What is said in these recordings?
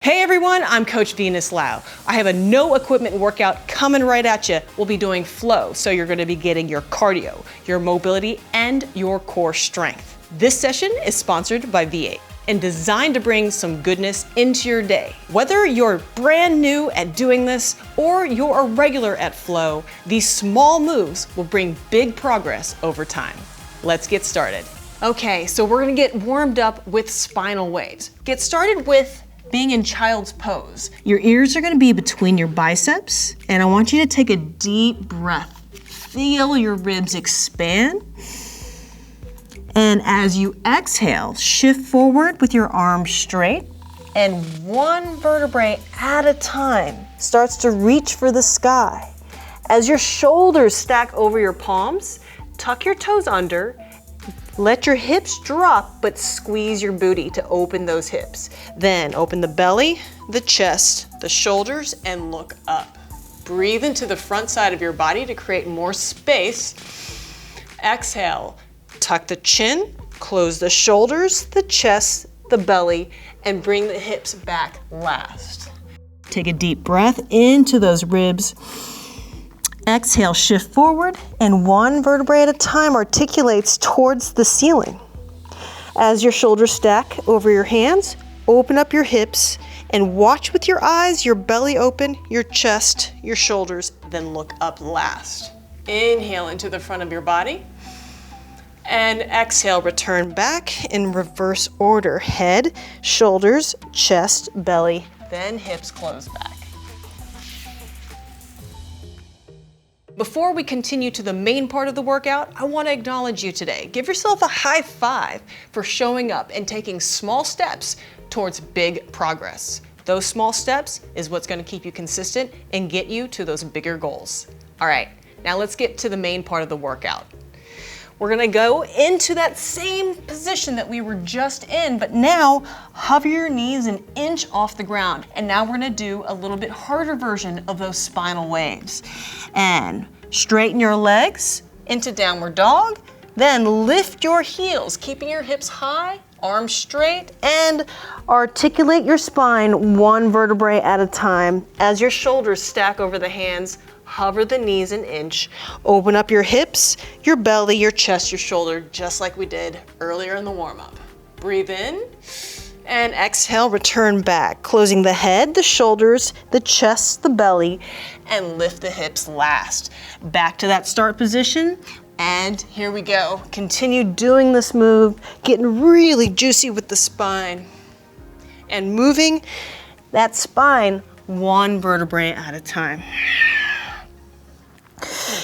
Hey everyone, I'm Coach Venus Lau. I have a no equipment workout coming right at you. We'll be doing flow, so you're gonna be getting your cardio, your mobility, and your core strength. This session is sponsored by V8 and designed to bring some goodness into your day. Whether you're brand new at doing this or you're a regular at flow, these small moves will bring big progress over time. Let's get started. Okay, so we're gonna get warmed up with spinal waves. Get started with being in child's pose. Your ears are gonna be between your biceps, and I want you to take a deep breath. Feel your ribs expand. And as you exhale, shift forward with your arms straight, and one vertebrae at a time starts to reach for the sky. As your shoulders stack over your palms, tuck your toes under. Let your hips drop, but squeeze your booty to open those hips. Then open the belly, the chest, the shoulders, and look up. Breathe into the front side of your body to create more space. Exhale, tuck the chin, close the shoulders, the chest, the belly, and bring the hips back last. Take a deep breath into those ribs. Exhale, shift forward, and one vertebrae at a time articulates towards the ceiling. As your shoulders stack over your hands, open up your hips and watch with your eyes, your belly open, your chest, your shoulders, then look up last. Inhale into the front of your body, and exhale, return back in reverse order. Head, shoulders, chest, belly, then hips close back. Before we continue to the main part of the workout, I want to acknowledge you today. Give yourself a high five for showing up and taking small steps towards big progress. Those small steps is what's going to keep you consistent and get you to those bigger goals. All right, now let's get to the main part of the workout. We're going to go into that same position that we were just in, but now hover your knees an inch off the ground. And now we're going to do a little bit harder version of those spinal waves. And straighten your legs into downward dog, then lift your heels, keeping your hips high, arms straight, and articulate your spine one vertebrae at a time. As your shoulders stack over the hands, hover the knees an inch. Open up your hips, your belly, your chest, your shoulder, just like we did earlier in the warm-up. Breathe in and exhale, return back, closing the head, the shoulders, the chest, the belly, and lift the hips last. Back to that start position, and here we go. Continue doing this move, getting really juicy with the spine, and moving that spine one vertebrae at a time.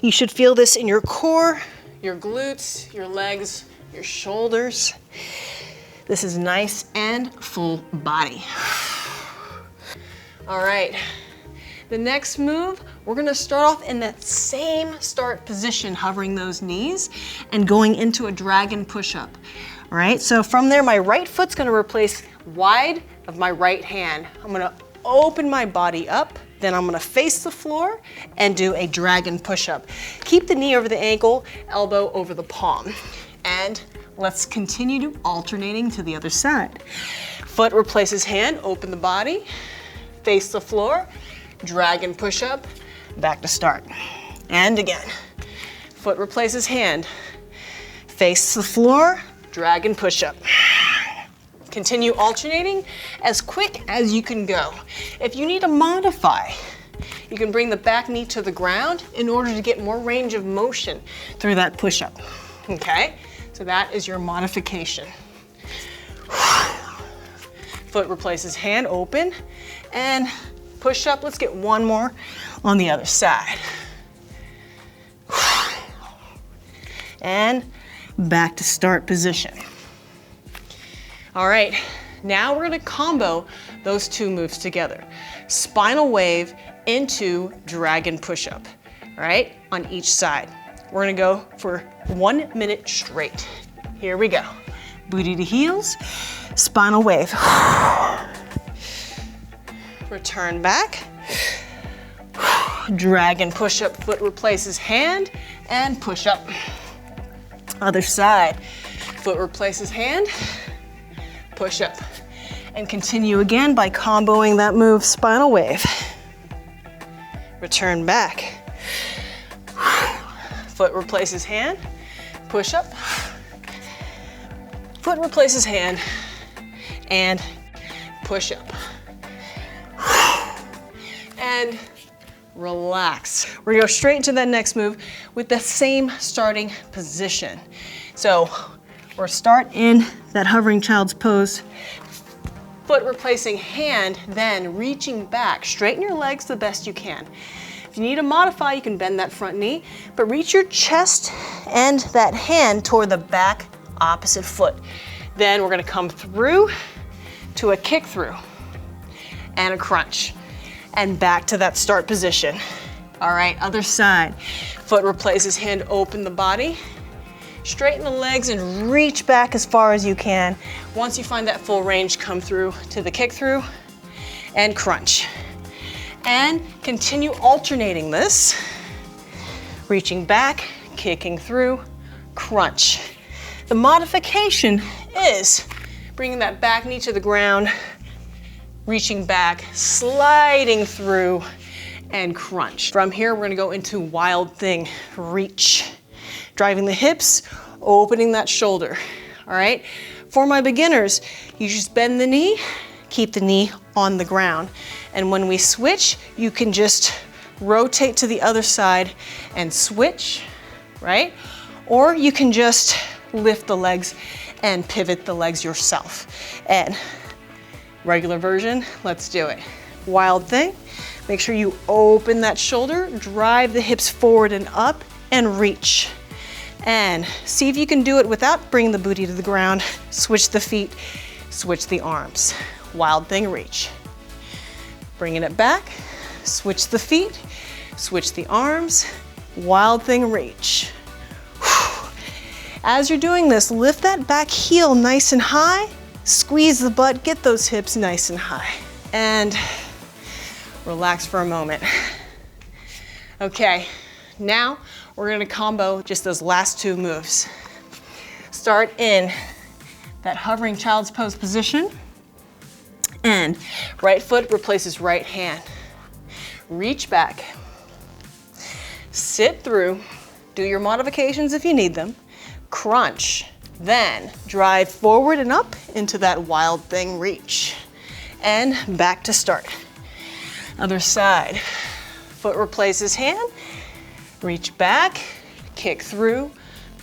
You should feel this in your core, your glutes, your legs, your shoulders. This is nice and full body. All right, the next move, we're gonna start off in that same start position, hovering those knees and going into a dragon push-up. All right, so from there, my right foot's gonna replace wide of my right hand. I'm gonna open my body up, then I'm gonna face the floor and do a dragon push-up. Keep the knee over the ankle, elbow over the palm. And let's continue to alternating to the other side. Foot replaces hand, open the body, face the floor, dragon push-up, back to start. And again, foot replaces hand, face the floor, dragon push-up. Continue alternating as quick as you can go. If you need to modify, you can bring the back knee to the ground in order to get more range of motion through that push-up, okay? So that is your modification. Foot replaces hand, open, and push up. Let's get one more on the other side. And back to start position. All right, now we're gonna combo those two moves together. Spinal wave into dragon push-up, all right, on each side. We're gonna go for 1 minute straight. Here we go. Booty to heels, spinal wave. Return back. Dragon push-up, foot replaces hand, and push-up. Other side, foot replaces hand, push-up. And continue again by comboing that move, spinal wave. Return back. Foot replaces hand, push up. Foot replaces hand, and push up. And relax. We're gonna go straight into that next move with the same starting position. So we'll start in that hovering child's pose. Foot replacing hand, then reaching back. Straighten your legs the best you can. If you need to modify, you can bend that front knee, but reach your chest and that hand toward the back opposite foot. Then we're gonna come through to a kick through and a crunch and back to that start position. All right, other side. Foot replaces hand, open the body. Straighten the legs and reach back as far as you can. Once you find that full range, come through to the kick through and crunch. And continue alternating this. Reaching back, kicking through, crunch. The modification is bringing that back knee to the ground, reaching back, sliding through, and crunch. From here, we're gonna go into wild thing, reach. Driving the hips, opening that shoulder, all right? For my beginners, you just bend the knee, keep the knee on the ground. And when we switch, you can just rotate to the other side and switch, right? Or you can just lift the legs and pivot the legs yourself. And regular version, let's do it. Wild thing, make sure you open that shoulder, drive the hips forward and up, and reach. And see if you can do it without bringing the booty to the ground. Switch the feet, switch the arms. Wild thing, reach. Bringing it back, switch the feet, switch the arms. Wild thing, reach. As you're doing this, lift that back heel nice and high, squeeze the butt, get those hips nice and high. And relax for a moment. Okay, now we're gonna combo just those last two moves. Start in that hovering child's pose position, and right foot replaces right hand. Reach back, sit through, do your modifications if you need them, crunch, then drive forward and up into that wild thing reach, and back to start. Other side, foot replaces hand, reach back, kick through,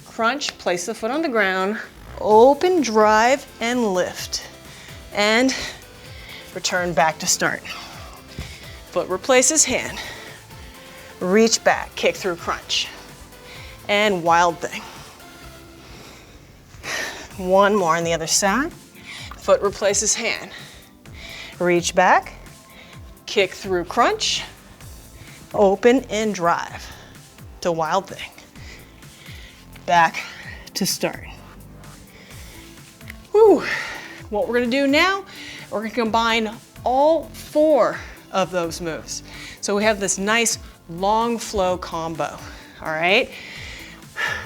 crunch, place the foot on the ground, open, drive, and lift. And return back to start. Foot replaces hand, reach back, kick through, crunch, and wild thing. One more on the other side. Foot replaces hand, reach back, kick through, crunch, open and drive to wild thing. Back to start. Whew. What we're gonna do now, we're gonna combine all four of those moves. So we have this nice long flow combo, all right?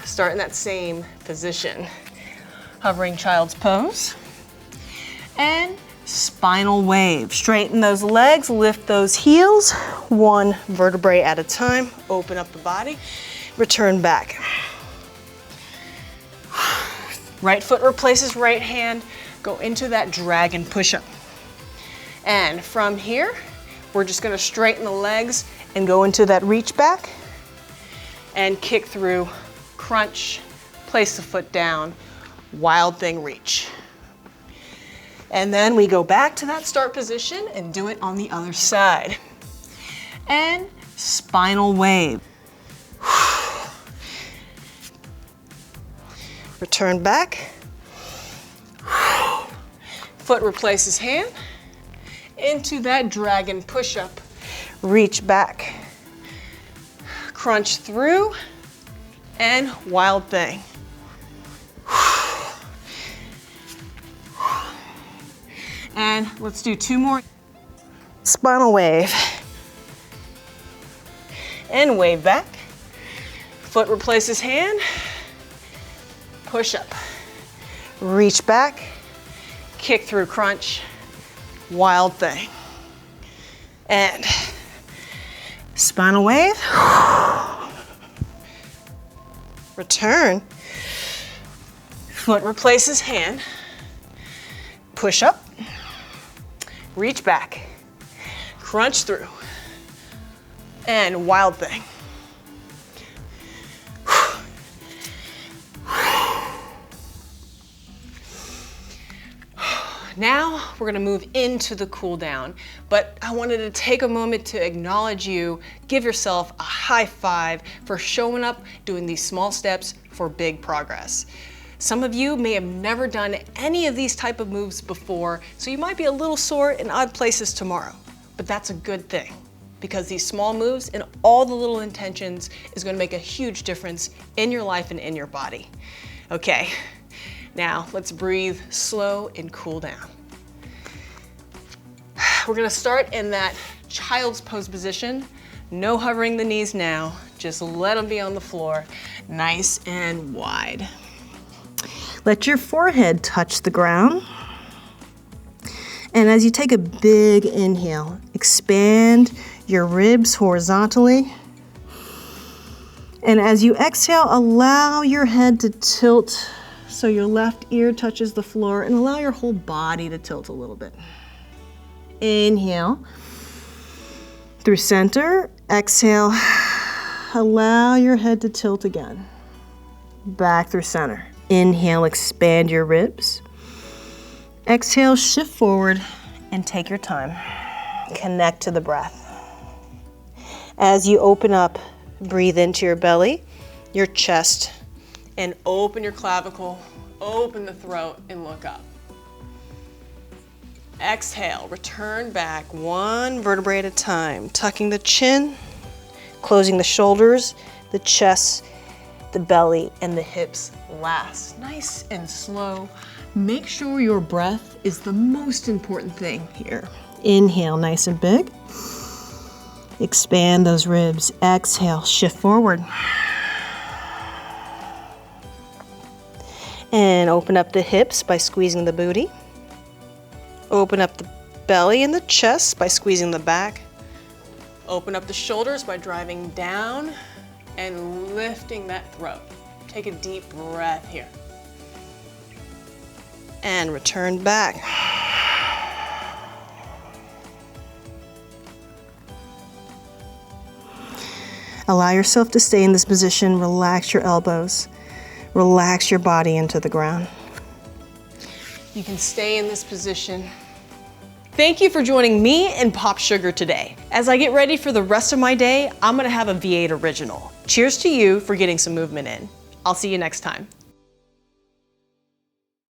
Start in that same position. Hovering child's pose. And spinal wave. Straighten those legs, lift those heels, one vertebrae at a time. Open up the body, return back. Right foot replaces right hand, go into that dragon push-up. And from here, we're just gonna straighten the legs and go into that reach back and kick through, crunch, place the foot down, wild thing reach. And then we go back to that start position and do it on the other side. And spinal wave. Return back. Foot replaces hand into that dragon push-up. Reach back. Crunch through and wild thing. And let's do two more. Spinal wave. And wave back. Foot replaces hand. Push up. Reach back. Kick through, crunch. Wild thing. And spinal wave. Return. Foot replaces hand. Push up. Reach back. Crunch through. And wild thing. Now we're gonna move into the cool down, but I wanted to take a moment to acknowledge you, give yourself a high five for showing up, doing these small steps for big progress. Some of you may have never done any of these type of moves before, so you might be a little sore in odd places tomorrow, but that's a good thing because these small moves and all the little intentions is gonna make a huge difference in your life and in your body. Okay. Now, let's breathe slow and cool down. We're gonna start in that child's pose position. No hovering the knees now, just let them be on the floor, nice and wide. Let your forehead touch the ground. And as you take a big inhale, expand your ribs horizontally. And as you exhale, allow your head to tilt so your left ear touches the floor and allow your whole body to tilt a little bit. Inhale through center, exhale, allow your head to tilt again. Back through center. Inhale, expand your ribs. Exhale, shift forward and take your time. Connect to the breath. As you open up, breathe into your belly, your chest, and open your clavicle, open the throat, and look up. Exhale, return back one vertebrae at a time, tucking the chin, closing the shoulders, the chest, the belly, and the hips last. Nice and slow. Make sure your breath is the most important thing here. Inhale, nice and big. Expand those ribs. Exhale, shift forward. And open up the hips by squeezing the booty. Open up the belly and the chest by squeezing the back. Open up the shoulders by driving down and lifting that throat. Take a deep breath here. And return back. Allow yourself to stay in this position. Relax your elbows. Relax your body into the ground. You can stay in this position. Thank you for joining me and POPSUGAR today. As I get ready for the rest of my day, I'm gonna have a V8 original. Cheers to you for getting some movement in. I'll see you next time.